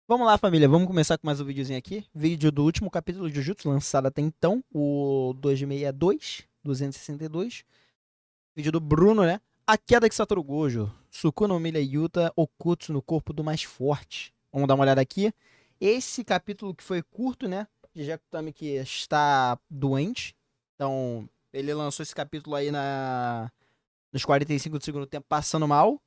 Vamos lá, família. Vamos começar com mais um videozinho aqui. Vídeo do último capítulo de Jujutsu, lançado até então, o 262, 262. Vídeo do Bruno, né? A queda de Satoru Gojo. Sukuna humilha Yuta Okutsu no corpo do mais forte. Vamos dar uma olhada aqui. Esse capítulo que foi curto, né? Jujutsu Tami que está doente. Então, ele lançou esse capítulo aí nos 45 do segundo tempo, passando mal.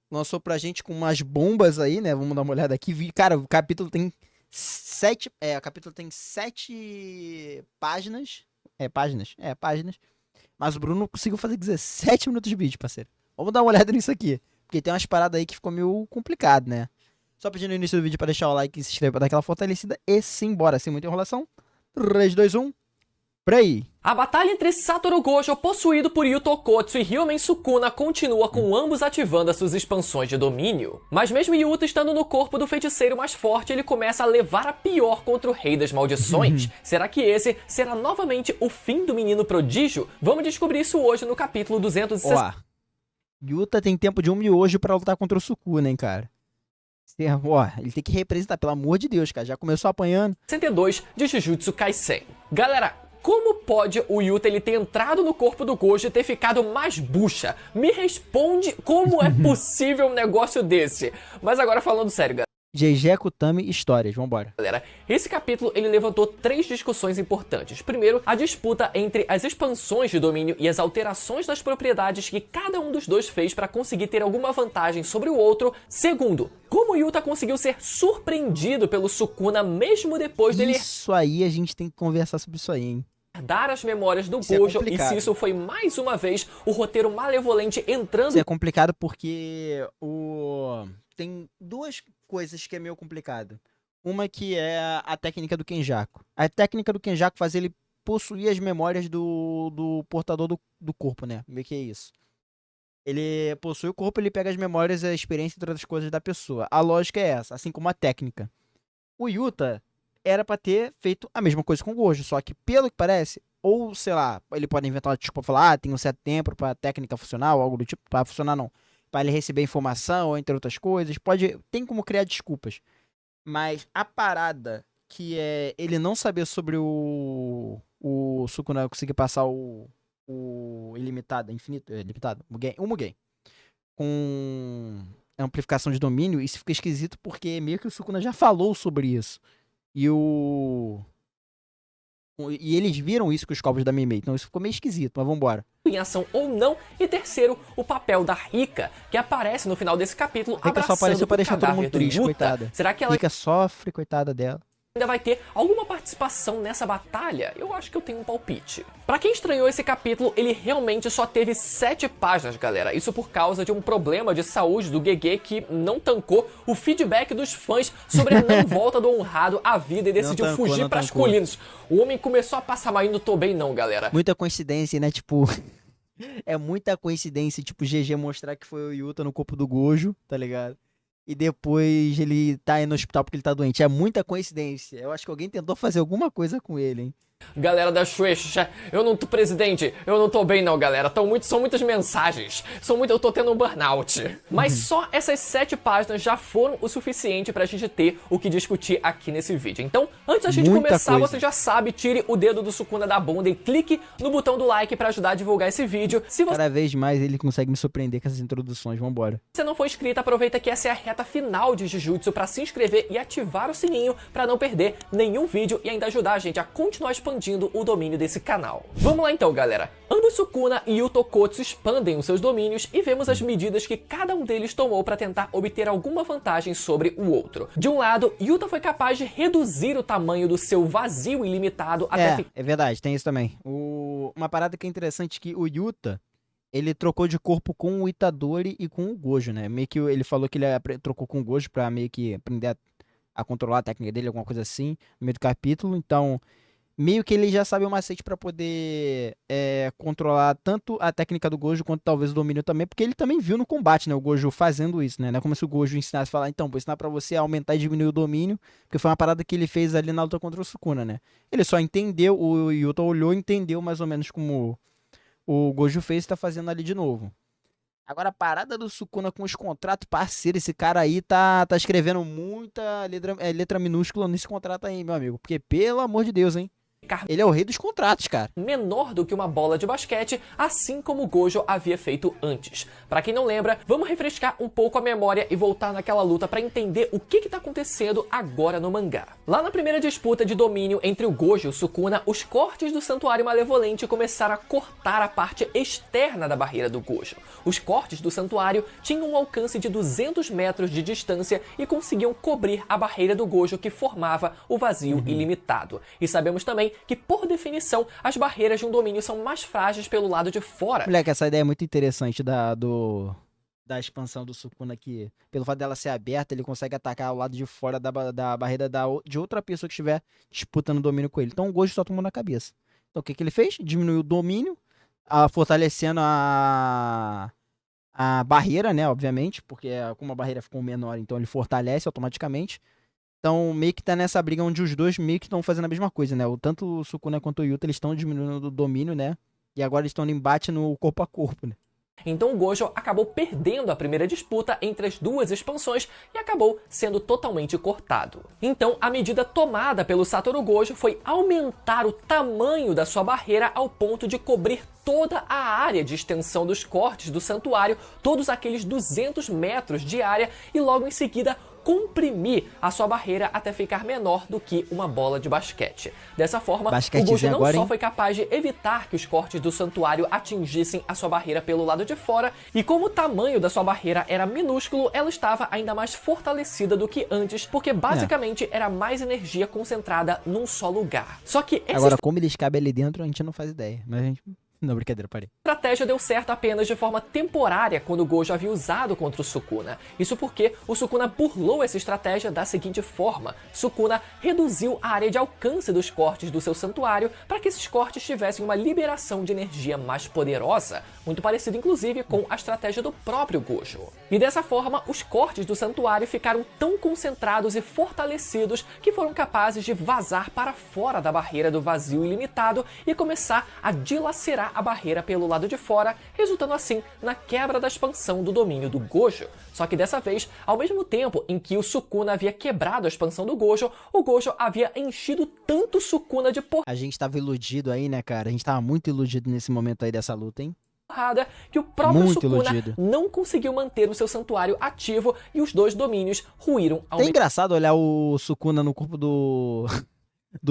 Lançou pra gente com umas bombas aí, né? Vamos dar uma olhada aqui. Cara, o capítulo tem sete. O capítulo tem 7 páginas. Páginas? Páginas. Mas o Bruno conseguiu fazer 17 minutos de vídeo, parceiro. Vamos dar uma olhada nisso aqui. Porque tem umas paradas aí que ficou meio complicado, né? Só pedindo no início do vídeo pra deixar o like e se inscrever pra dar aquela fortalecida. E simbora, sem muita enrolação. 3, 2, 1. Pra aí. A batalha entre Satoru Gojo, possuído por Yuto Okotsu, e Ryomen Sukuna continua com ambos ativando as suas expansões de domínio. Mas mesmo Yuta estando no corpo do feiticeiro mais forte, ele começa a levar a pior contra o Rei das Maldições. Será que esse será novamente o fim do menino prodígio? Vamos descobrir isso hoje no capítulo 260. Ó, Yuta tem tempo de um miojo pra lutar contra o Sukuna, hein, cara. Ó, ele tem que representar, pelo amor de Deus, cara. Já começou apanhando. 62 de Jujutsu Kaisen. Galera, como pode o Yuta ele ter entrado no corpo do Gojo e ter ficado mais bucha? Me responde como é possível um negócio desse. Mas agora falando sério, GG Kutami Histórias, vambora. galera, esse capítulo ele levantou 3 discussões importantes. Primeiro, a disputa entre as expansões de domínio e as alterações das propriedades que cada um dos dois fez para conseguir ter alguma vantagem sobre o outro. Segundo, como o Yuta conseguiu ser surpreendido pelo Sukuna mesmo depois dele Isso aí, a gente tem que conversar sobre isso aí, hein. dar as memórias do Isso é Gojo, e complicado. se isso foi mais uma vez o roteiro malevolente entrando. Isso é complicado porque tem duas coisas que é meio complicado. Uma que é a técnica do Kenjaku. A técnica do Kenjaku faz ele possuir as memórias do portador do corpo, né? Meio que é isso. Ele possui o corpo, ele pega as memórias, a experiência e outras coisas da pessoa. A lógica é essa, assim como a técnica. O Yuta era pra ter feito a mesma coisa com o Gojo, só que pelo que parece, ou sei lá, ele pode inventar uma desculpa, falar, tem um certo tempo pra técnica funcionar, ou algo do tipo, pra funcionar não, pra ele receber informação, ou entre outras coisas, tem como criar desculpas, mas a parada que é ele não saber sobre o Sukuna conseguir passar o ilimitado, infinito, limitado, o Mugen, com amplificação de domínio, isso fica esquisito porque meio que o Sukuna já falou sobre isso. E e eles viram isso com os copos da Mimei, então isso ficou meio esquisito, mas vambora. Em ação ou não. E terceiro, o papel da Rika, que aparece no final desse capítulo Rika só apareceu pra abraçando o deixar todo cadáver mundo do triste, Yuta. coitada. Será que ela Rika sofre, coitada dela. ainda vai ter alguma participação nessa batalha? Eu acho que eu tenho um palpite. Pra quem estranhou esse capítulo, ele realmente só teve 7 páginas, galera. Isso por causa de um problema de saúde do Gege que não tancou o feedback dos fãs sobre a não volta do honrado à vida e decidiu fugir pras colinas. O homem começou a passar mal e não tô bem não, galera. Muita coincidência, né? Tipo, é muita coincidência, tipo, GG mostrar que foi o Yuta no corpo do Gojo, tá ligado? E depois ele tá aí no hospital porque ele tá doente. É muita coincidência. Eu acho que alguém tentou fazer alguma coisa com ele, hein? Galera da Shueisha, eu não tô presidente, eu não tô bem não, galera. São muitas mensagens, eu tô tendo um burnout. Mas só essas 7 páginas já foram o suficiente pra gente ter o que discutir aqui nesse vídeo. Então, antes da gente Muita começar, coisa. você já sabe, tire o dedo do Sukuna da bunda e clique no botão do like pra ajudar a divulgar esse vídeo. Se você Cada vez mais ele consegue me surpreender com essas introduções. Vambora. não for inscrito, aproveita que essa é a reta final de Jujutsu pra se inscrever e ativar o sininho pra não perder nenhum vídeo e ainda ajudar a gente a continuar expandindo o domínio desse canal. Vamos lá então, galera. Ambos Sukuna e Yuto Okotsu expandem os seus domínios e vemos as medidas que cada um deles tomou para tentar obter alguma vantagem sobre o outro. De um lado, Yuta foi capaz de reduzir o tamanho do seu vazio ilimitado até É verdade, tem isso também. Uma parada que é interessante é que o Yuta, ele trocou de corpo com o Itadori e com o Gojo, né? Meio que ele falou que ele trocou com o Gojo pra meio que aprender a controlar a técnica dele, alguma coisa assim, no meio do capítulo. Então, meio que ele já sabe o macete pra poder controlar tanto a técnica do Gojo quanto talvez o domínio também, porque ele também viu no combate, né? O Gojo fazendo isso, né? Não é como se o Gojo ensinasse a falar, então, vou ensinar pra você a aumentar e diminuir o domínio, porque foi uma parada que ele fez ali na luta contra o Sukuna, né? Ele só entendeu, o Yuta olhou e entendeu mais ou menos como o Gojo fez e tá fazendo ali de novo. Agora, a parada do Sukuna com os contratos, parceiro, esse cara aí tá escrevendo muita letra minúscula nesse contrato aí, meu amigo. Porque, pelo amor de Deus, hein? Ele é o rei dos contratos, cara. Menor do que uma bola de basquete, assim como o Gojo havia feito antes. Pra quem não lembra, vamos refrescar um pouco a memória e voltar naquela luta pra entender o que tá acontecendo agora no mangá. Lá na primeira disputa de domínio entre o Gojo e o Sukuna, os cortes do Santuário Malevolente começaram a cortar a parte externa da barreira do Gojo. Os cortes do Santuário tinham um alcance de 200 metros de distância e conseguiam cobrir a barreira do Gojo que formava o vazio ilimitado. E sabemos também que, por definição, as barreiras de um domínio são mais frágeis pelo lado de fora. Moleque, essa ideia é muito interessante da expansão do Sukuna, que pelo fato dela ser aberta, ele consegue atacar o lado de fora da barreira de outra pessoa que estiver disputando o domínio com ele. Então o Gojo só tomou na cabeça. Então o que ele fez? Diminuiu o domínio, fortalecendo a barreira, né, obviamente, porque como a barreira ficou menor, então ele fortalece automaticamente. Então, meio que tá nessa briga onde os dois meio que estão fazendo a mesma coisa, né? Tanto o Sukuna quanto o Yuta, eles estão diminuindo o domínio, né? E agora eles estão no embate no corpo a corpo, né? Então o Gojo acabou perdendo a primeira disputa entre as duas expansões e acabou sendo totalmente cortado. Então a medida tomada pelo Satoru Gojo foi aumentar o tamanho da sua barreira ao ponto de cobrir toda a área de extensão dos cortes do santuário, todos aqueles 200 metros de área, e logo em seguida comprimir a sua barreira até ficar menor do que uma bola de basquete. Dessa forma, o Gojo não só foi capaz de evitar que os cortes do santuário atingissem a sua barreira pelo lado de fora, e como o tamanho da sua barreira era minúsculo, ela estava ainda mais fortalecida do que antes, porque basicamente era mais energia concentrada num só lugar. Só que agora, como eles cabem ali dentro, a gente não faz ideia, mas a gente... Não, brincadeira, parei. A estratégia deu certo apenas de forma temporária quando o Gojo havia usado contra o Sukuna. Isso porque o Sukuna burlou essa estratégia da seguinte forma: Sukuna reduziu a área de alcance dos cortes do seu santuário para que esses cortes tivessem uma liberação de energia mais poderosa, muito parecido inclusive com a estratégia do próprio Gojo. E dessa forma, os cortes do santuário ficaram tão concentrados e fortalecidos que foram capazes de vazar para fora da barreira do vazio ilimitado e começar a dilacerar a barreira pelo lado de fora, resultando assim na quebra da expansão do domínio do Gojo. Só que dessa vez, ao mesmo tempo em que o Sukuna havia quebrado a expansão do Gojo, o Gojo havia enchido tanto o Sukuna de A gente tava iludido aí, né, cara? A gente tava muito iludido nesse momento aí dessa luta, hein? Que o próprio muito Sukuna iludido. não conseguiu manter o seu santuário ativo e os dois domínios ruíram ao É engraçado olhar o Sukuna no corpo do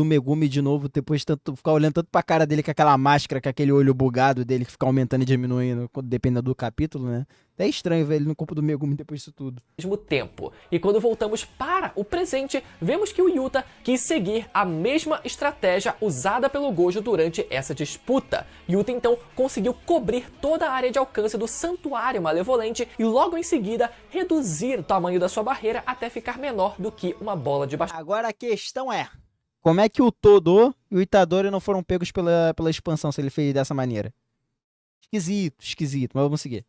Megumi de novo, depois de ficar olhando tanto pra cara dele com aquela máscara, com aquele olho bugado dele que fica aumentando e diminuindo, dependendo do capítulo, né? É estranho ver ele no corpo do Megumi depois disso tudo. mesmo tempo. E quando voltamos para o presente, vemos que o Yuta quis seguir a mesma estratégia usada pelo Gojo durante essa disputa. Yuta então conseguiu cobrir toda a área de alcance do Santuário Malevolente e logo em seguida reduzir o tamanho da sua barreira até ficar menor do que uma bola de basquete. Agora a questão é, como é que o Todo e o Itadori não foram pegos pela expansão se ele fez dessa maneira? Esquisito, mas vamos seguir.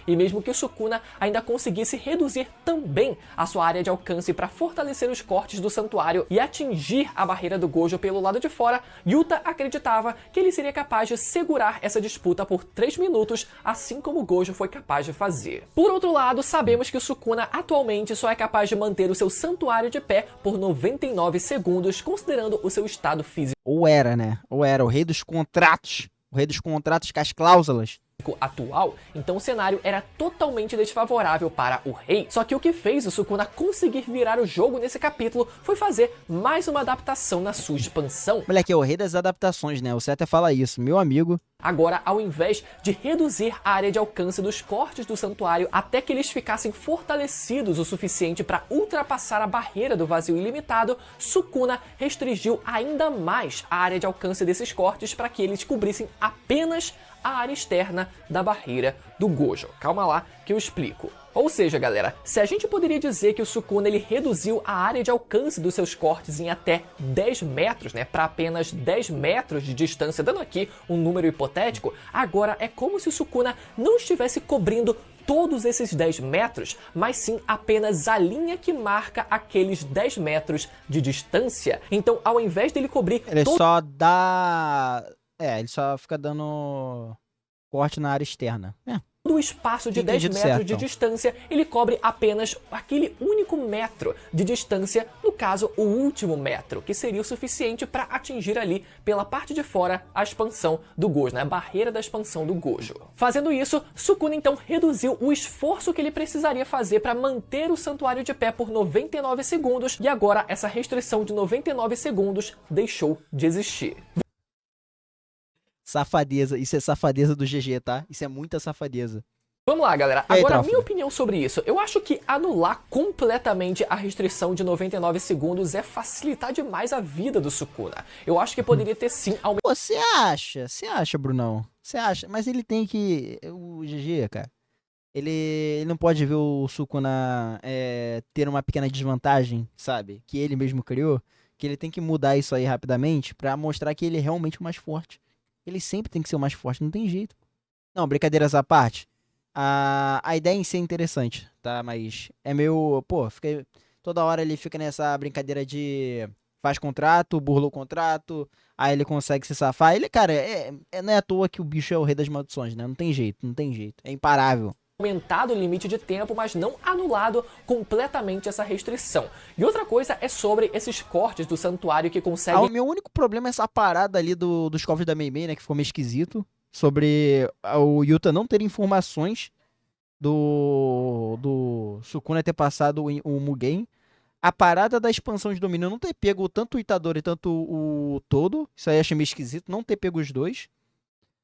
E mesmo que o Sukuna ainda conseguisse reduzir também a sua área de alcance para fortalecer os cortes do santuário e atingir a barreira do Gojo pelo lado de fora, Yuta acreditava que ele seria capaz de segurar essa disputa por 3 minutos, assim como o Gojo foi capaz de fazer. Por outro lado, sabemos que o Sukuna atualmente só é capaz de manter o seu santuário de pé por 99 segundos, considerando o seu estado físico. Ou era, né? Ou era o rei dos contratos. O rei dos contratos com as cláusulas atual, então o cenário era totalmente desfavorável para o rei. Só que o que fez o Sukuna conseguir virar o jogo nesse capítulo foi fazer mais uma adaptação na sua expansão. Moleque, é o rei das adaptações, né? O Você até fala isso, meu amigo. Agora, ao invés de reduzir a área de alcance dos cortes do santuário até que eles ficassem fortalecidos o suficiente para ultrapassar a barreira do vazio ilimitado, Sukuna restringiu ainda mais a área de alcance desses cortes para que eles cobrissem apenas a área externa da barreira do Gojo. Calma lá que eu explico. Ou seja, galera, se a gente poderia dizer que o Sukuna ele reduziu a área de alcance dos seus cortes em até 10 metros, né, para apenas 10 metros de distância, dando aqui um número hipotético, agora é como se o Sukuna não estivesse cobrindo todos esses 10 metros, mas sim apenas a linha que marca aqueles 10 metros de distância. Então, ao invés dele cobrir... Ele só dá... ele só fica dando corte na área externa. Todo do espaço de 10 Entendido metros certo, de então. distância, ele cobre apenas aquele único metro de distância, no caso, o último metro, que seria o suficiente para atingir ali, pela parte de fora, a expansão do Gojo, né? A barreira da expansão do Gojo. Fazendo isso, Sukuna então reduziu o esforço que ele precisaria fazer para manter o santuário de pé por 99 segundos, e agora essa restrição de 99 segundos deixou de existir. Safadeza. Isso é safadeza do GG, tá? Isso é muita safadeza. Vamos lá, galera. E aí, Agora, a Tráfego? minha opinião sobre isso. Eu acho que anular completamente a restrição de 99 segundos é facilitar demais a vida do Sukuna. Eu acho que poderia ter sim aumentado. Pô, você acha? Você acha, Brunão? Você acha? Mas ele tem que... O GG, cara, ele não pode ver o Sukuna ter uma pequena desvantagem, sabe? Que ele mesmo criou. Que ele tem que mudar isso aí rapidamente pra mostrar que ele é realmente o mais forte. Ele sempre tem que ser o mais forte, não tem jeito. Não, brincadeiras à parte. A ideia em si é interessante, tá? Mas é meio... Pô, toda hora ele fica nessa brincadeira de... Faz contrato, burlou o contrato, aí ele consegue se safar. Ele, cara, não é à toa que o bicho é o rei das maldições, né? Não tem jeito, não tem jeito. É imparável. Aumentado o limite de tempo, mas não anulado completamente essa restrição. E outra coisa é sobre esses cortes do santuário que O conseguem... meu único problema é essa parada ali dos cofres da Mei Mei, né? Que ficou meio esquisito. Sobre o Yuta não ter informações do Sukuna ter passado o Mugen. A parada da expansão de domínio não ter pego tanto o Itadori tanto o Todo. Isso aí eu achei meio esquisito. Não ter pego os dois.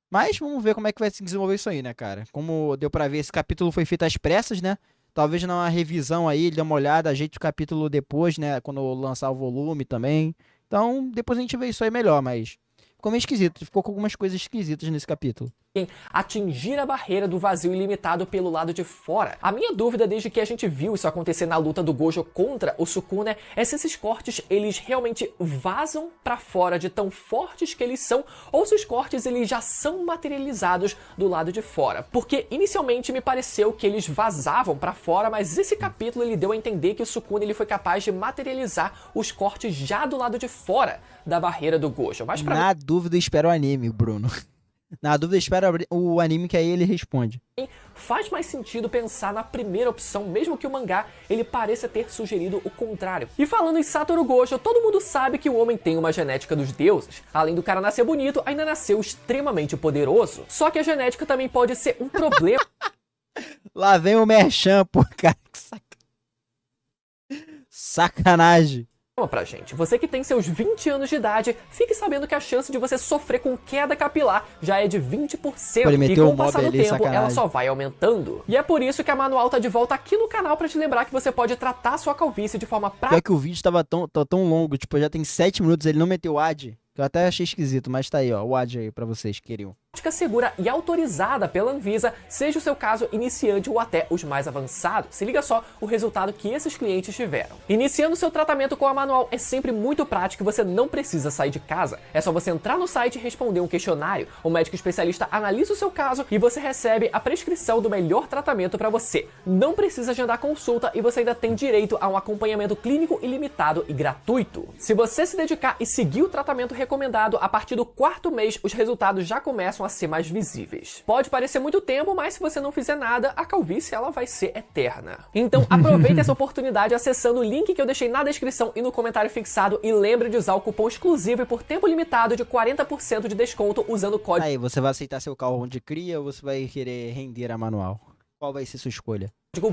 Mas vamos ver como é que vai se desenvolver isso aí, né, cara? Como deu pra ver, esse capítulo foi feito às pressas, né? Talvez numa revisão aí, ele dê uma olhada, ajeite o capítulo depois, né? Quando lançar o volume também. Então, depois a gente vê isso aí melhor, mas... Ficou meio esquisito. Ficou com algumas coisas esquisitas nesse capítulo. atingir a barreira do vazio ilimitado pelo lado de fora. A minha dúvida desde que a gente viu isso acontecer na luta do Gojo contra o Sukuna é se esses cortes eles realmente vazam pra fora de tão fortes que eles são ou se os cortes eles já são materializados do lado de fora. Porque inicialmente me pareceu que eles vazavam pra fora, mas esse capítulo ele deu a entender que o Sukuna ele foi capaz de materializar os cortes já do lado de fora da barreira do Gojo. Mas pra Na dúvida, espera o anime, Bruno. Na dúvida, espera o anime que aí ele responde. faz mais sentido pensar na primeira opção, mesmo que o mangá ele pareça ter sugerido o contrário. E falando em Satoru Gojo, todo mundo sabe que o homem tem uma genética dos deuses. Além do cara nascer bonito, ainda nasceu extremamente poderoso. Só que a genética também pode ser um problema. Lá vem o Merchan, pô, cara. Sacanagem. Pra gente. Você que tem seus 20 anos de idade, fique sabendo que a chance de você sofrer com queda capilar já é de 20%. Pô, ele E meteu com um o passar mob do ali, tempo, sacanagem. ela só vai aumentando. E é por isso que a Manual tá de volta aqui no canal pra te lembrar que você pode tratar a sua calvície de forma prática. Pior que o vídeo tava tão longo, tipo, já tem 7 minutos, ele não meteu o ad. Que eu até achei esquisito, mas tá aí, ó, o ad aí pra vocês que queriam. Segura e autorizada pela Anvisa, seja o seu caso iniciante ou até os mais avançados. Se liga só o resultado que esses clientes tiveram. Iniciando seu tratamento com a Manual é sempre muito prático e você não precisa sair de casa. É só você entrar no site e responder um questionário. O médico especialista analisa o seu caso e você recebe a prescrição do melhor tratamento para você. Não precisa agendar consulta e você ainda tem direito a um acompanhamento clínico ilimitado e gratuito. Se você se dedicar e seguir o tratamento recomendado, a partir do 4º mês os resultados já começam a ser mais visíveis. Pode parecer muito tempo, mas se você não fizer nada, a calvície ela vai ser eterna. Então aproveite essa oportunidade acessando o link que eu deixei na descrição e no comentário fixado e lembre de usar o cupom exclusivo e por tempo limitado de 40% de desconto usando o código Aí, você vai aceitar seu carro onde cria ou você vai querer render a manual? Qual vai ser sua escolha?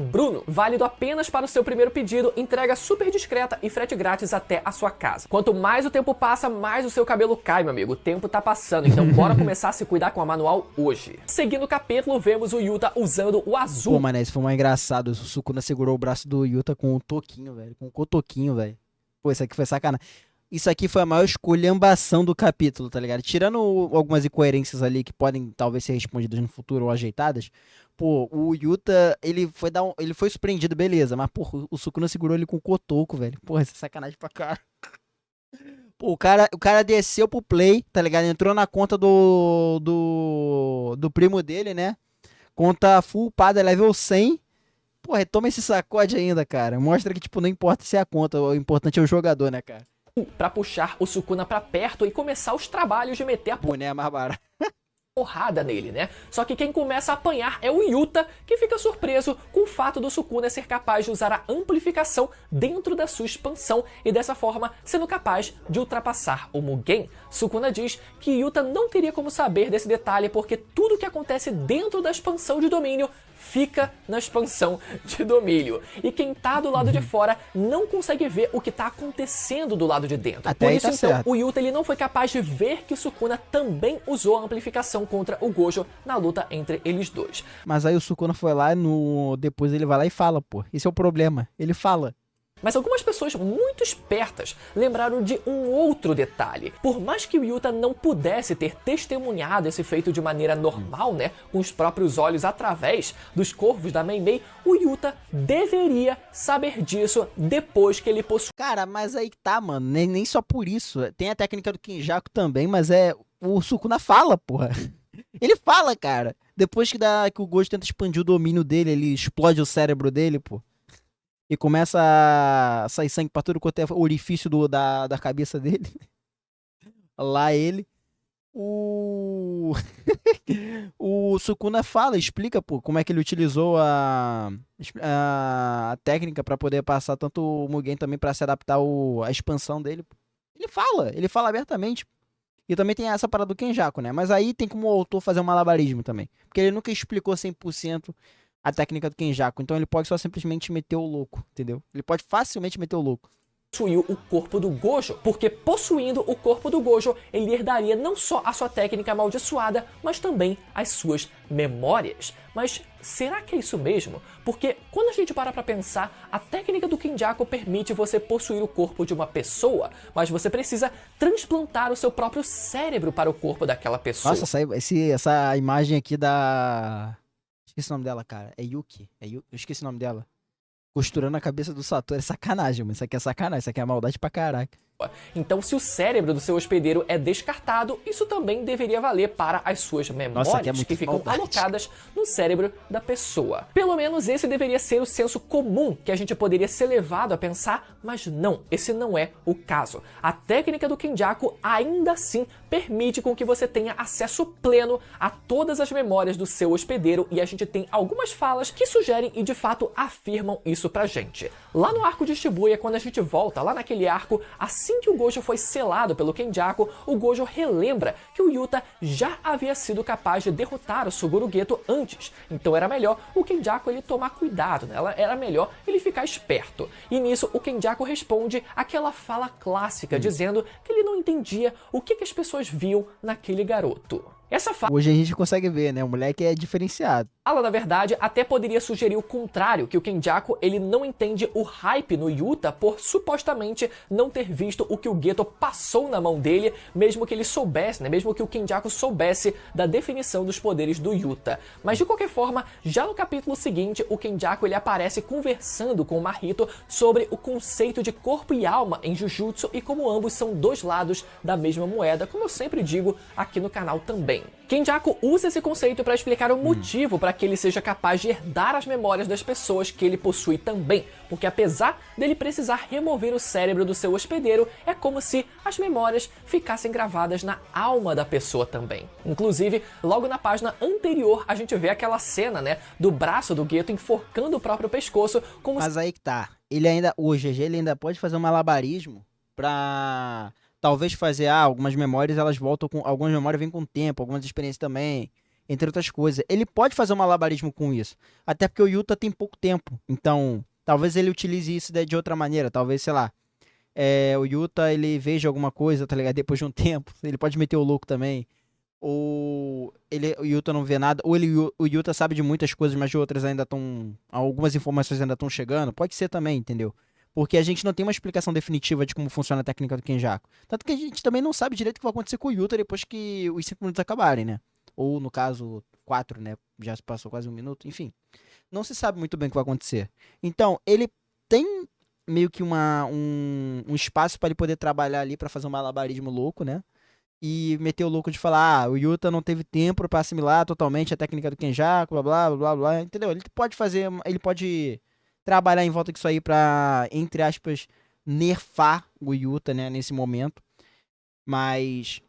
Bruno, válido apenas para o seu primeiro pedido, entrega super discreta e frete grátis até a sua casa. Quanto mais o tempo passa, mais o seu cabelo cai, meu amigo. O tempo tá passando, então bora começar a se cuidar com a Manual hoje. Seguindo o capítulo, vemos o Yuta usando o azul. Pô, mané, isso foi mais engraçado. O Sukuna segurou o braço do Yuta com o toquinho, velho. Com o cotoquinho, velho. Pô, isso aqui foi sacanagem. Isso aqui foi a maior esculhambação do capítulo, tá ligado? Tirando algumas incoerências ali que podem talvez ser respondidas no futuro ou ajeitadas. Pô, o Yuta, ele foi surpreendido, beleza. Mas, porra, o Sukuna segurou ele com o cotoco, velho. Porra, isso é sacanagem pra cá. Pô, o cara desceu pro play, tá ligado? Entrou na conta do primo dele, né? Conta full pada level 100. Porra, toma esse sacode ainda, cara. Mostra que, tipo, não importa se é a conta. O importante é o jogador, né, cara? Pra puxar o Sukuna pra perto e começar os trabalhos de meter a Boné é mais barato. porrada nele, né? Só que quem começa a apanhar é o Yuta, que fica surpreso com o fato do Sukuna ser capaz de usar a amplificação dentro da sua expansão e dessa forma sendo capaz de ultrapassar o Mugen. Sukuna diz que Yuta não teria como saber desse detalhe porque tudo que acontece dentro da expansão de domínio fica na expansão de domínio. E quem tá do lado de fora não consegue ver o que tá acontecendo do lado de dentro. Até Por aí isso, tá então, certo. o Yuta ele não foi capaz de ver que o Sukuna também usou a amplificação contra o Gojo na luta entre eles dois. Mas aí o Sukuna foi lá depois ele vai lá e fala, pô. Esse é o problema. Ele fala. Mas algumas pessoas muito espertas lembraram de um outro detalhe. Por mais que o Yuta não pudesse ter testemunhado esse feito de maneira normal, né, com os próprios olhos através dos corvos da Mei Mei, o Yuta deveria saber disso depois que ele possuía. Cara, mas aí que tá, mano. Nem só por isso. Tem a técnica do Kenjaku também, mas o Sukuna fala, porra. Ele fala, cara. Depois que o Gojo tenta expandir o domínio dele, ele explode o cérebro dele, pô. E começa a sair sangue pra tudo quanto é orifício da cabeça dele. Lá ele. O Sukuna explica, pô, como é que ele utilizou a técnica pra poder passar tanto o Mugen também pra se adaptar à expansão dele. Pô. Ele fala abertamente. E também tem essa parada do Kenjaku, né? Mas aí tem como o autor fazer um malabarismo também. Porque ele nunca explicou 100% a técnica do Kenjaku. Então ele pode só simplesmente meter o louco, entendeu? Ele pode facilmente meter o louco. Possuiu o corpo do Gojo, porque possuindo o corpo do Gojo, ele herdaria não só a sua técnica amaldiçoada, mas também as suas memórias. Mas será que é isso mesmo? Porque quando a gente para pra pensar, a técnica do Kenjaku permite você possuir o corpo de uma pessoa, mas você precisa transplantar o seu próprio cérebro para o corpo daquela pessoa. Nossa, essa imagem aqui Esqueci o nome dela, cara. É Yuki. Eu esqueci o nome dela. Costurando a cabeça do Satoru. É sacanagem, mas isso aqui é sacanagem. Isso aqui é maldade pra caraca. Então, se o cérebro do seu hospedeiro é descartado, isso também deveria valer para as suas memórias, Nossa, é que ficam maldade. alocadas no cérebro da pessoa. Pelo menos esse deveria ser o senso comum que a gente poderia ser levado a pensar, mas não, esse não é o caso. A técnica do Kenjaku ainda assim permite com que você tenha acesso pleno a todas as memórias do seu hospedeiro e a gente tem algumas falas que sugerem e de fato afirmam isso pra gente. Lá no arco de Shibuya, quando a gente volta lá naquele arco, assim que o Gojo foi selado pelo Kenjaku, o Gojo relembra que o Yuta já havia sido capaz de derrotar o Suguru Geto antes, então era melhor o Kenjaku ele tomar cuidado, né? Era melhor ele ficar esperto. E nisso o Kenjaku responde aquela fala clássica, dizendo que ele não entendia o que as pessoas viam naquele garoto. Essa fala, Hoje a gente consegue ver, né? O moleque é diferenciado. na verdade, até poderia sugerir o contrário, que o Kenjaku ele não entende o hype no Yuta por supostamente não ter visto o que o Geto passou na mão dele, mesmo que ele soubesse, né? Mesmo que o Kenjaku soubesse da definição dos poderes do Yuta. Mas de qualquer forma, já no capítulo seguinte, o Kenjaku ele aparece conversando com o Mahito sobre o conceito de corpo e alma em Jujutsu e como ambos são dois lados da mesma moeda, como eu sempre digo aqui no canal também. Kenjaku usa esse conceito para explicar o motivo para que ele seja capaz de herdar as memórias das pessoas que ele possui também, porque apesar dele precisar remover o cérebro do seu hospedeiro, é como se as memórias ficassem gravadas na alma da pessoa também. Inclusive, logo na página anterior, a gente vê aquela cena, né, do braço do Geto enforcando o próprio pescoço, como Mas aí que tá. O GG ele ainda pode fazer um malabarismo pra talvez fazer, algumas memórias elas voltam com. Algumas memórias vêm com o tempo, algumas experiências também, entre outras coisas. Ele pode fazer um malabarismo com isso. Até porque o Yuta tem pouco tempo. Então, talvez ele utilize isso de outra maneira. Talvez, sei lá. O Yuta ele veja alguma coisa, tá ligado? Depois de um tempo. Ele pode meter o louco também. Ou o Yuta não vê nada. Ou o Yuta sabe de muitas coisas, mas de outras ainda estão. Algumas informações ainda estão chegando. Pode ser também, entendeu? Porque a gente não tem uma explicação definitiva de como funciona a técnica do Kenjaku. Tanto que a gente também não sabe direito o que vai acontecer com o Yuta depois que os 5 minutos acabarem, né? Ou, no caso, 4, né? Já se passou quase 1 minuto. Enfim, não se sabe muito bem o que vai acontecer. Então, ele tem meio que um espaço para ele poder trabalhar ali para fazer um malabarismo louco, né? E meter o louco de falar, o Yuta não teve tempo para assimilar totalmente a técnica do Kenjaku, blá, blá, blá, blá, entendeu? Ele pode trabalhar em volta disso aí pra, entre aspas, nerfar o Yuta, né, nesse momento. Mas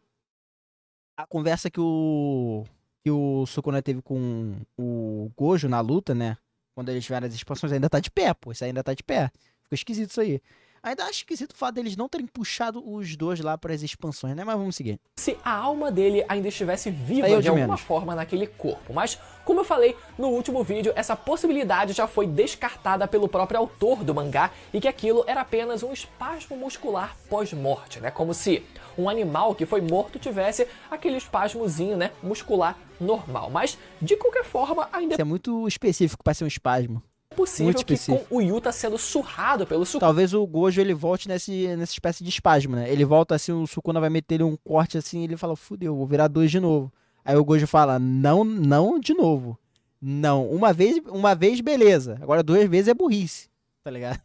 a conversa que o que o Sukuna teve com o Gojo na luta, né? Quando eles tiveram as expansões, ainda tá de pé, pô. Isso ainda tá de pé. Ficou esquisito isso aí. Ainda acho esquisito o fato deles não terem puxado os dois lá para as expansões, né? Mas vamos seguir. Se a alma dele ainda estivesse viva Saiu de de alguma menos. forma naquele corpo. Mas, como eu falei no último vídeo, essa possibilidade já foi descartada pelo próprio autor do mangá e que aquilo era apenas um espasmo muscular pós-morte, né? Como se um animal que foi morto tivesse aquele espasmozinho, né, muscular normal. Mas, de qualquer forma, ainda Isso é muito específico para ser um espasmo. é possível muito que específico. com o Yuta sendo surrado pelo Sukuna, Talvez o Gojo ele volte nessa espécie de espasmo, né? Ele volta assim, o Sukuna vai meter ele um corte assim, ele fala, fudeu, vou virar 2 de novo. Aí o Gojo fala, não, não de novo. Não, uma vez beleza, agora 2 vezes é burrice, tá ligado?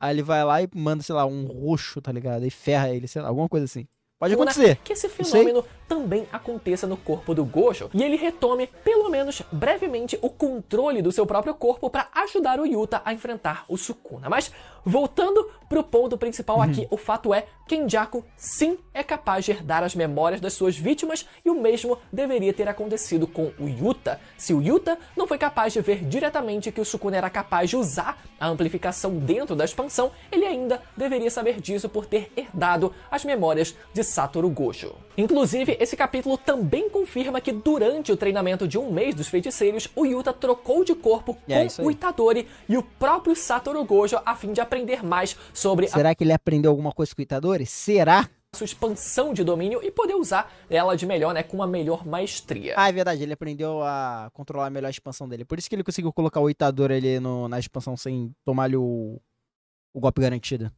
Aí ele vai lá e manda, sei lá, um roxo, tá ligado? E ferra ele, sei lá, alguma coisa assim. Pode acontecer. que esse Não sei. fenômeno também aconteça no corpo do Gojo e ele retome, pelo menos brevemente, o controle do seu próprio corpo para ajudar o Yuta a enfrentar o Sukuna. Mas, voltando pro ponto principal aqui, o fato é que Kenjaku sim é capaz de herdar as memórias das suas vítimas e o mesmo deveria ter acontecido com o Yuta. Se o Yuta não foi capaz de ver diretamente que o Sukuna era capaz de usar a amplificação dentro da expansão, ele ainda deveria saber disso por ter herdado as memórias de Satoru Gojo. Inclusive, esse capítulo também confirma que durante o treinamento de 1 mês dos feiticeiros, o Yuta trocou de corpo isso com o aí. Itadori e o próprio Satoru Gojo a fim de aprender mais sobre a Será que ele aprendeu alguma coisa com o Itadori? Será? sua expansão de domínio e poder usar ela de melhor, né, com uma melhor maestria. Ah, é verdade, ele aprendeu a controlar melhor a expansão dele. Por isso que ele conseguiu colocar o Itadori ali na expansão sem tomar-lhe o golpe garantido.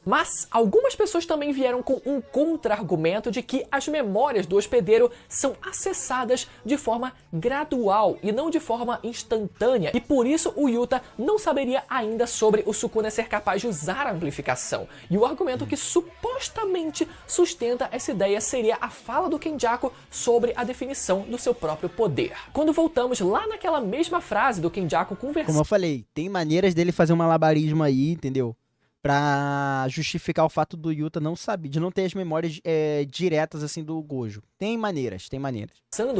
Mas algumas pessoas também vieram com um contra-argumento de que as memórias do hospedeiro são acessadas de forma gradual e não de forma instantânea, e por isso o Yuta não saberia ainda sobre o Sukuna ser capaz de usar a amplificação. E o argumento que supostamente sustenta essa ideia seria a fala do Kenjaku sobre a definição do seu próprio poder. Quando voltamos lá naquela mesma frase do Kenjaku conversando Como eu falei, tem maneiras dele fazer um malabarismo aí, entendeu? Pra justificar o fato do Yuta não saber, de não ter as memórias diretas assim do Gojo. Tem maneiras, tem maneiras.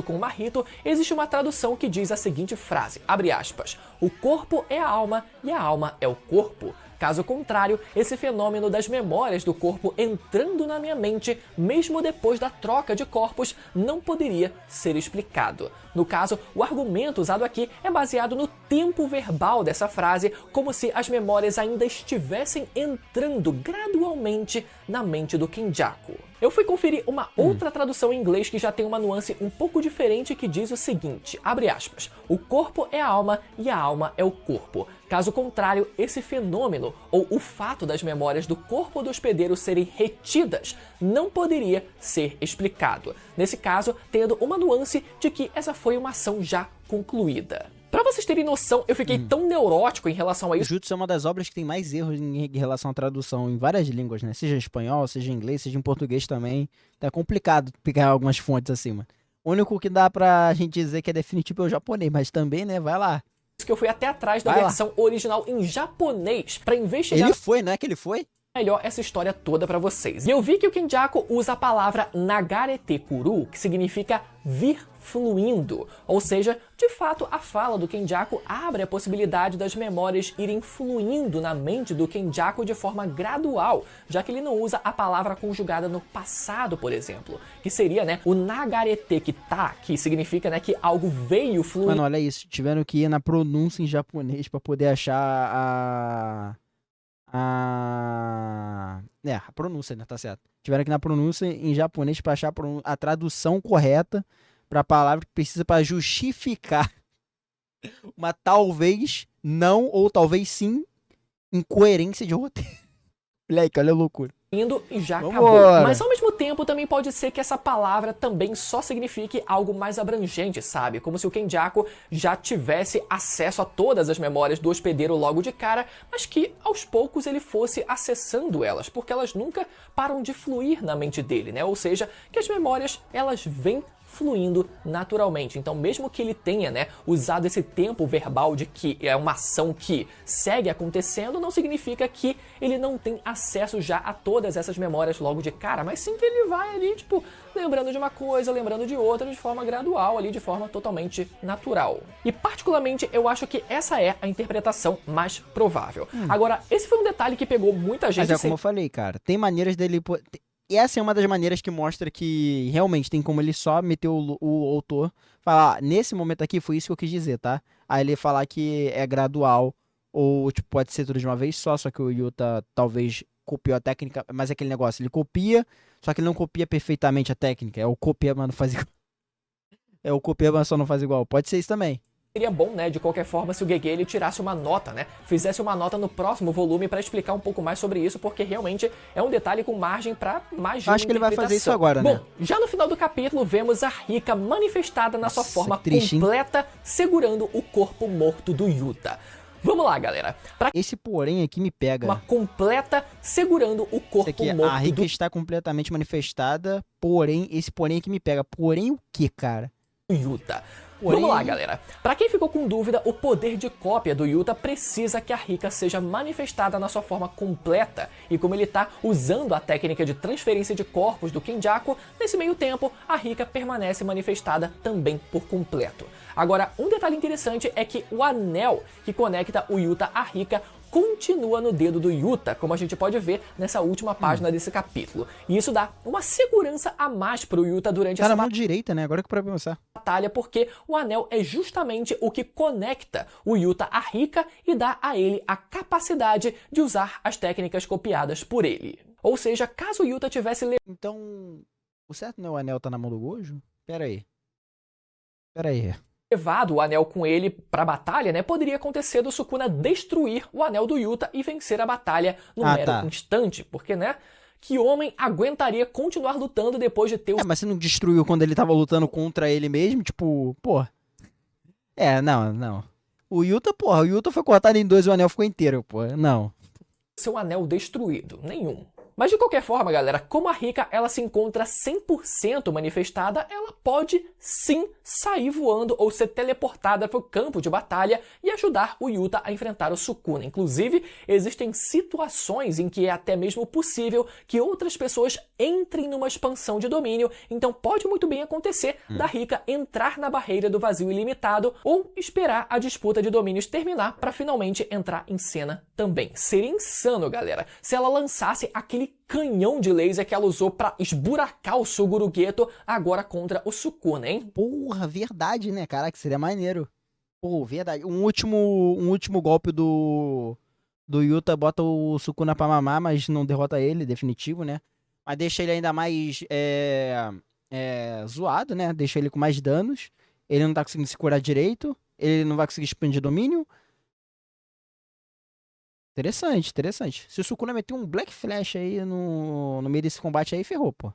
com o Mahito, existe uma tradução que diz a seguinte frase, abre aspas, o corpo é a alma e a alma é o corpo. Caso contrário, esse fenômeno das memórias do corpo entrando na minha mente, mesmo depois da troca de corpos, não poderia ser explicado. No caso, o argumento usado aqui é baseado no tempo verbal dessa frase, como se as memórias ainda estivessem entrando gradualmente na mente do Kenjaku. Eu fui conferir uma outra tradução em inglês que já tem uma nuance um pouco diferente que diz o seguinte, abre aspas, o corpo é a alma e a alma é o corpo. Caso contrário, esse fenômeno, ou o fato das memórias do corpo do hospedeiro serem retidas, não poderia ser explicado. Nesse caso, tendo uma nuance de que essa foi uma ação já concluída. Pra vocês terem noção, eu fiquei tão neurótico em relação a O isso. Jutsu é uma das obras que tem mais erros em relação à tradução em várias línguas, né? Seja em espanhol, seja em inglês, seja em português também. É complicado pegar algumas fontes acima. O único que dá pra gente dizer que é definitivo é o japonês, mas também, né, vai lá. Que eu fui até atrás da Vai lá. versão original em japonês pra investigar Ele foi, não é que ele foi? melhor essa história toda pra vocês. E eu vi que o Kenjaku usa a palavra nagaretekuru, que significa vir fluindo. Ou seja, de fato, a fala do Kenjaku abre a possibilidade das memórias irem fluindo na mente do Kenjaku de forma gradual, já que ele não usa a palavra conjugada no passado, por exemplo, que seria, né, o nagaretekita, que significa, né, que algo veio fluindo. Mano, olha isso. Tiveram que ir na pronúncia em japonês pra poder achar a pronúncia, né? Tá certo. Tiveram que ir na pronúncia em japonês pra achar a tradução correta pra palavra que precisa pra justificar uma talvez não ou talvez sim incoerência de roteiro. Moleque, olha a loucura. E já Vambora. acabou. Mas ao mesmo tempo também pode ser que essa palavra também só signifique algo mais abrangente, sabe? Como se o Kenjaku já tivesse acesso a todas as memórias do hospedeiro logo de cara, mas que aos poucos ele fosse acessando elas, porque elas nunca param de fluir na mente dele, né? Ou seja, que as memórias elas vêm fluindo naturalmente. Então, mesmo que ele tenha, né, usado esse tempo verbal de que é uma ação que segue acontecendo, não significa que ele não tem acesso já a todas essas memórias logo de cara, mas sim que ele vai ali, tipo, lembrando de uma coisa, lembrando de outra, de forma gradual ali, de forma totalmente natural. E particularmente, eu acho que essa é a interpretação mais provável. Agora, esse foi um detalhe que pegou muita gente... Mas é como eu falei, cara, tem maneiras dele... E essa é uma das maneiras que mostra que realmente tem como ele só meter o autor, falar, nesse momento aqui foi isso que eu quis dizer, tá? Aí ele falar que é gradual, ou tipo, pode ser tudo de uma vez só que o Yuta talvez copiou a técnica, mas é aquele negócio, ele copia, só que ele não copia perfeitamente a técnica, é o copia, mas não faz igual. É o copia, mas só não faz igual. Pode ser isso também. Seria bom, né, de qualquer forma, se o Gege ele tirasse uma nota, né, fizesse uma nota no próximo volume para explicar um pouco mais sobre isso, porque realmente é um detalhe com margem para mais de uma Acho que ele vai fazer isso agora, né? Bom, já no final do capítulo vemos a Rika manifestada na sua forma triste, completa, segurando o corpo morto do Yuta. Vamos lá, galera. Esse porém aqui me pega. Uma completa segurando o corpo aqui, morto a Rika está completamente manifestada, porém, esse porém aqui me pega. Porém o que, cara? Yuta. Porém... Vamos lá, galera. Pra quem ficou com dúvida, o poder de cópia do Yuta precisa que a Rika seja manifestada na sua forma completa. E como ele tá usando a técnica de transferência de corpos do Kenjaku, nesse meio tempo, a Rika permanece manifestada também por completo. Agora, um detalhe interessante é que o anel que conecta o Yuta à Rika continua no dedo do Yuta, como a gente pode ver nessa última página desse capítulo. E isso dá uma segurança a mais pro Yuta durante essa mão direita, né? Agora que pra pensar. Batalha, porque o anel é justamente o que conecta o Yuta à Rika e dá a ele a capacidade de usar as técnicas copiadas por ele. Ou seja, caso o Yuta tivesse... Então, o certo não é o anel tá na mão do Gojo? Pera aí. Levado o anel com ele pra batalha, né, poderia acontecer do Sukuna destruir o anel do Yuta e vencer a batalha no mero instante, porque, né, que homem aguentaria continuar lutando depois de ter o... mas você não destruiu quando ele tava lutando contra ele mesmo? Tipo, pô... não. O Yuta foi cortado em dois e o anel ficou inteiro, pô. Não. Seu anel destruído. Nenhum. Mas de qualquer forma, galera, como a Rika ela se encontra 100% manifestada, ela pode sim sair voando ou ser teleportada para o campo de batalha e ajudar o Yuta a enfrentar o Sukuna. Inclusive, existem situações em que é até mesmo possível que outras pessoas entrem numa expansão de domínio, então pode muito bem acontecer da Rika entrar na barreira do vazio ilimitado ou esperar a disputa de domínios terminar para finalmente entrar em cena também. Seria insano, galera, se ela lançasse aquele canhão de laser que ela usou pra esburacar o Suguru Geto agora contra o Sukuna, hein? Porra, verdade, né? Caraca, seria maneiro. Pô, verdade. Um último golpe do Yuta bota o Sukuna pra mamar, mas não derrota ele, definitivo, né? Mas deixa ele ainda mais zoado, né? Deixa ele com mais danos. Ele não tá conseguindo se curar direito. Ele não vai conseguir expandir domínio. Interessante. Se o Sukuna meter um Black Flash aí no meio desse combate aí, ferrou, pô.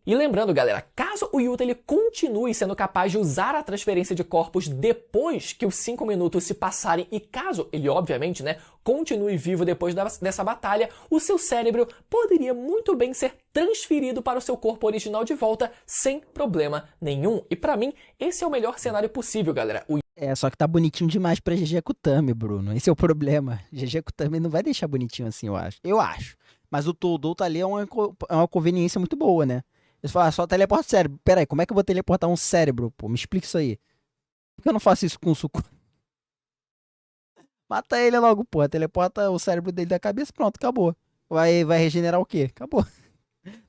E lembrando, galera, caso o Yuta ele continue sendo capaz de usar a transferência de corpos depois que os 5 minutos se passarem e caso ele, obviamente, né, continue vivo depois dessa batalha, o seu cérebro poderia muito bem ser transferido para o seu corpo original de volta sem problema nenhum. E pra mim, esse é o melhor cenário possível, galera. Só que tá bonitinho demais pra GG Kutami, Bruno. Esse é o problema. GG Kutami não vai deixar bonitinho assim, eu acho. Mas o Todo ali é uma conveniência muito boa, né? Eles falam, só teleporta o cérebro. Pera aí, como é que eu vou teleportar um cérebro, pô? Me explica isso aí. Por que eu não faço isso com o Sukuna? Mata ele logo, pô. Teleporta o cérebro dele da cabeça, pronto, acabou. Vai regenerar o quê? Acabou.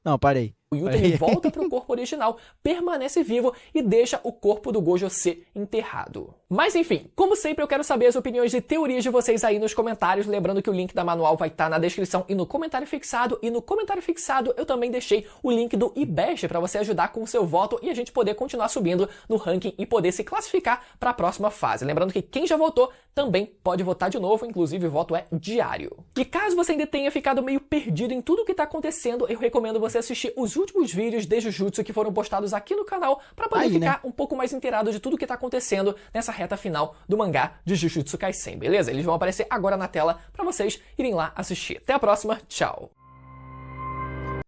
Não, parei. O Yuta ele volta para o corpo original, permanece vivo e deixa o corpo do Gojo ser enterrado. Mas enfim, como sempre eu quero saber as opiniões e teorias de vocês aí nos comentários, lembrando que o link da manual vai estar na descrição e no comentário fixado, e no comentário fixado eu também deixei o link do IBEST para você ajudar com o seu voto e a gente poder continuar subindo no ranking e poder se classificar para a próxima fase. Lembrando que quem já votou também pode votar de novo, inclusive o voto é diário. E caso você ainda tenha ficado meio perdido em tudo o que está acontecendo, eu recomendo você assistir os últimos vídeos de Jujutsu que foram postados aqui no canal para poder ficar um pouco mais inteirado de tudo que está acontecendo nessa reta final do mangá de Jujutsu Kaisen, beleza? Eles vão aparecer agora na tela para vocês irem lá assistir. Até a próxima, tchau!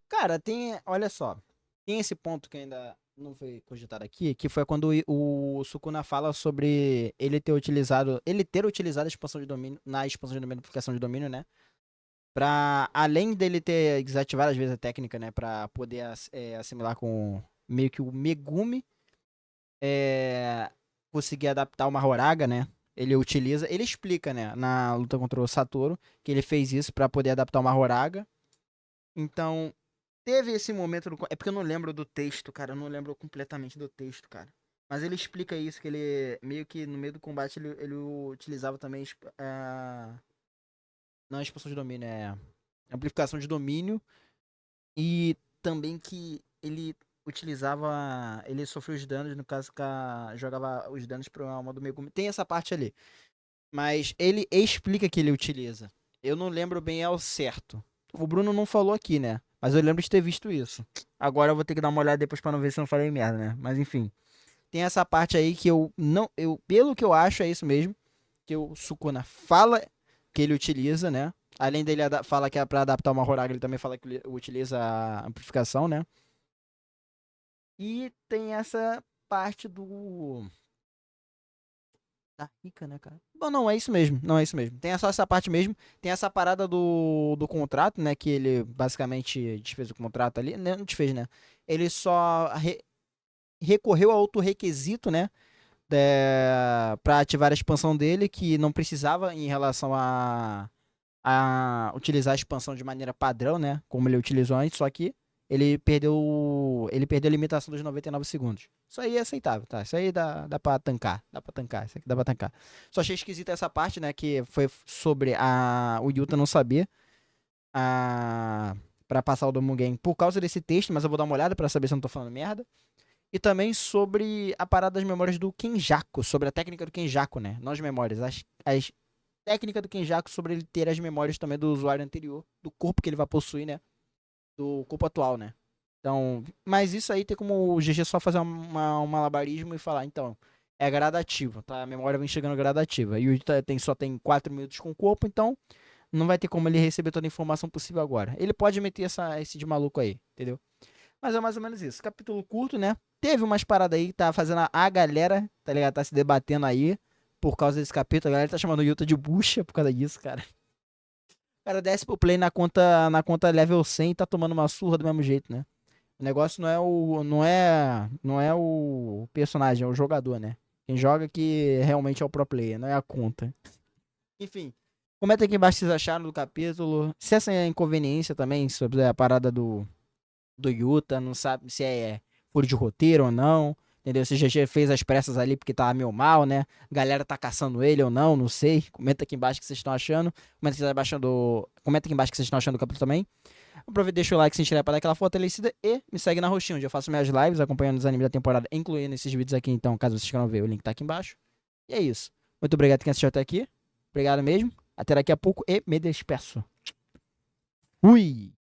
Cara, olha só, tem esse ponto que ainda não foi cogitado aqui, que foi quando o Sukuna fala sobre ele ter utilizado a expansão de domínio, na expansão de domínio, amplificação de domínio, né? Pra, além dele ter desativado às vezes a técnica, né? Pra poder assimilar com meio que o Megumi, conseguir adaptar o Mahoraga, né? Ele explica, né, na luta contra o Satoru, que ele fez isso pra poder adaptar o Mahoraga. Então, teve esse momento. É porque eu não lembro do texto, cara. Eu não lembro completamente do texto, cara. Mas ele explica isso, que ele meio que no meio do combate ele utilizava também não a expulsão de domínio, amplificação de domínio. E também que ele utilizava. Ele sofreu os danos, no caso, jogava os danos pro alma do Megumi. Tem essa parte ali. Mas ele explica que ele utiliza. Eu não lembro bem ao certo. O Bruno não falou aqui, né? Mas eu lembro de ter visto isso. Agora eu vou ter que dar uma olhada depois pra não ver se eu não falei merda, né? Mas enfim. Tem essa parte aí que eu não. Pelo que eu acho, é isso mesmo. Que o Sukuna fala que ele utiliza, né? Além dele fala que é pra adaptar uma Horaga, ele também fala que ele utiliza a amplificação, né? E tem essa parte da rica, né, cara? Bom, não, é isso mesmo. Não, é isso mesmo. Tem só essa parte mesmo. Tem essa parada do contrato, né? Que ele basicamente desfez o contrato ali. Não desfez, né? Ele só recorreu a outro requisito, né? Pra ativar a expansão dele, que não precisava em relação a utilizar a expansão de maneira padrão, né? Como ele utilizou antes, só que ele perdeu a limitação dos 99 segundos. Isso aí é aceitável, tá? Isso aí dá pra tancar. Dá pra tancar. Isso aqui dá pra tancar. Só achei esquisita essa parte, né? Que foi sobre o Yuta não saber pra passar o Domugen por causa desse texto, mas eu vou dar uma olhada pra saber se eu não tô falando merda. E também sobre a parada das memórias do Kenjaku, sobre a técnica do Kenjaku, né? Não as memórias, as técnicas do Kenjaku sobre ele ter as memórias também do usuário anterior, do corpo que ele vai possuir, né? Do corpo atual, né? Então, mas isso aí tem como o GG só fazer um malabarismo e falar, então, é gradativo, tá? A memória vem chegando gradativa. E o só tem 4 minutos com o corpo, então não vai ter como ele receber toda a informação possível agora. Ele pode meter esse de maluco aí, entendeu? Mas é mais ou menos isso. Capítulo curto, né? Teve umas paradas aí que tá fazendo a galera, tá ligado? Tá se debatendo aí por causa desse capítulo. A galera tá chamando o Yuta de bucha por causa disso, cara. O cara desce pro play na conta level 100 e tá tomando uma surra do mesmo jeito, né? O negócio não é o personagem, é o jogador, né? Quem joga que realmente é o pro player, não é a conta. Enfim, comenta aqui embaixo o que vocês acharam do capítulo. Se essa é inconveniência também sobre a parada do Yuta, não sabe se é furo de roteiro ou não, entendeu? Se o GG fez as pressas ali porque tava meio mal, né? A galera tá caçando ele ou não sei. Comenta aqui embaixo o que vocês estão achando. Comenta aqui embaixo o que vocês estão achando do capítulo também. Aproveita, deixa o like, se inscreve pra dar aquela fortalecida e me segue na roxinha, onde eu faço minhas lives acompanhando os animes da temporada, incluindo esses vídeos aqui, então, caso vocês queiram ver, o link tá aqui embaixo. E é isso. Muito obrigado quem assistiu até aqui. Obrigado mesmo. Até daqui a pouco e me despeço. Fui!